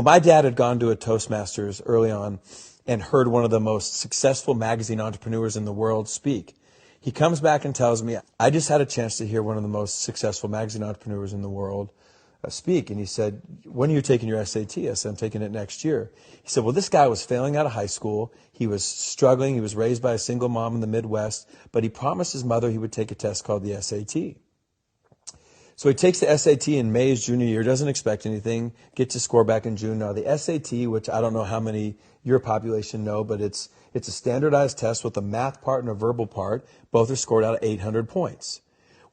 Well, my dad had gone to a Toastmasters early on and heard one of the most successful magazine entrepreneurs in the world speak. He comes back and tells me, I just had a chance to hear one of the most successful magazine entrepreneurs in the world speak. And he said, when are you taking your SAT? I said, I'm taking it next year. He said, well, this guy was failing out of high school. He was struggling. He was raised by a single mom in the Midwest, but he promised his mother he would take a test called the SAT. So he takes the SAT in May, his junior year, doesn't expect anything, gets his score back in June. Now, the SAT, which I don't know how many your population know, but it's a standardized test with a math part and a verbal part. Both are scored out of 800 points.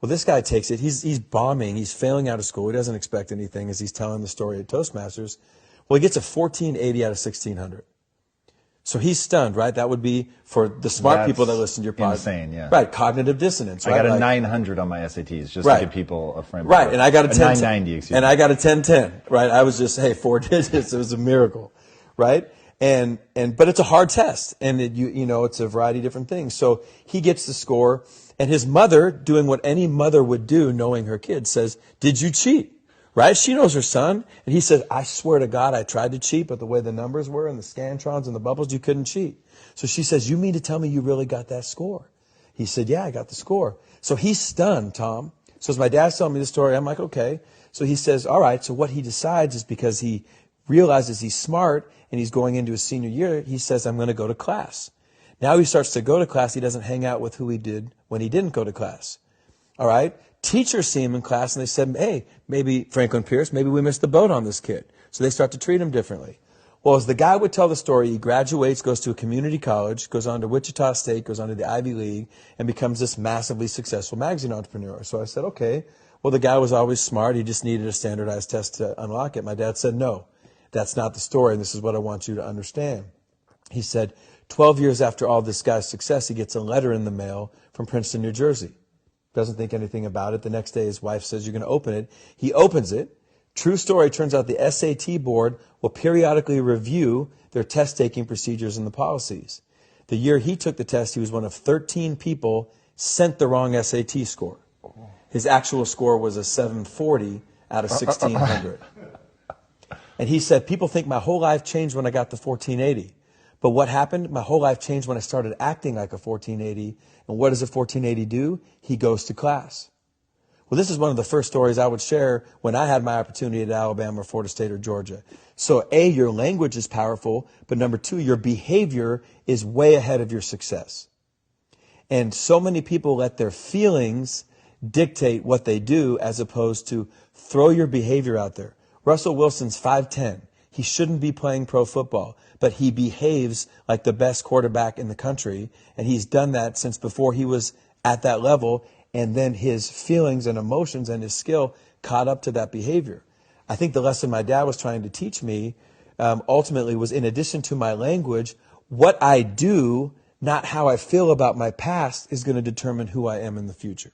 Well, this guy takes it. He's bombing. He's failing out of school. He doesn't expect anything as he's telling the story at Toastmasters. Well, he gets a 1480 out of 1600. So he's stunned, right? That would be for the smart people that listen to your podcast. Insane, yeah. Right, cognitive dissonance. I right? got a 900 on my SATs just Right. to give people a frame. Right, and I got a 10, 990, excuse me. and I got a 1010, right? I was just, hey, 4 digits. It was a miracle, right? But it's a hard test, and it's a variety of different things. So he gets the score, and his mother, doing what any mother would do, knowing her kid, says, did you cheat? Right? She knows her son. And he says, I swear to God, I tried to cheat, but the way the numbers were and the scantrons and the bubbles, you couldn't cheat. So she says, you mean to tell me you really got that score? He said, yeah, I got the score. So he's stunned, Tom. So as my dad's telling me the story, I'm like, okay. So he says, all right. So what he decides is because he realizes he's smart and he's going into his senior year, he says, I'm going to go to class. Now he starts to go to class. He doesn't hang out with who he did when he didn't go to class. All right. Teachers see him in class and they said, hey, maybe Franklin Pierce, maybe we missed the boat on this kid. So they start to treat him differently. Well, as the guy would tell the story, he graduates, goes to a community college, goes on to Wichita State, goes on to the Ivy League, and becomes this massively successful magazine entrepreneur. So I said, okay, well, the guy was always smart. He just needed a standardized test to unlock it. My dad said, no, that's not the story, and this is what I want you to understand. He said, 12 years after all this guy's success, he gets a letter in the mail from Princeton, New Jersey. Doesn't think anything about it. The next day, his wife says, you're going to open it. He opens it. True story, turns out the SAT board will periodically review their test-taking procedures and the policies. The year he took the test, he was one of 13 people sent the wrong SAT score. His actual score was a 740 out of 1,600. And he said, people think my whole life changed when I got the 1480. But what happened? My whole life changed when I started acting like a 1480. And what does a 1480 do? He goes to class. Well, this is one of the first stories I would share when I had my opportunity at Alabama or Florida State or Georgia. So A, your language is powerful, but number two, your behavior is way ahead of your success. And so many people let their feelings dictate what they do as opposed to throw your behavior out there. Russell Wilson's 5'10". He shouldn't be playing pro football, but he behaves like the best quarterback in the country, and he's done that since before he was at that level, and then his feelings and emotions and his skill caught up to that behavior. I think the lesson my dad was trying to teach me ultimately was, in addition to my language, what I do, not how I feel about my past, is going to determine who I am in the future.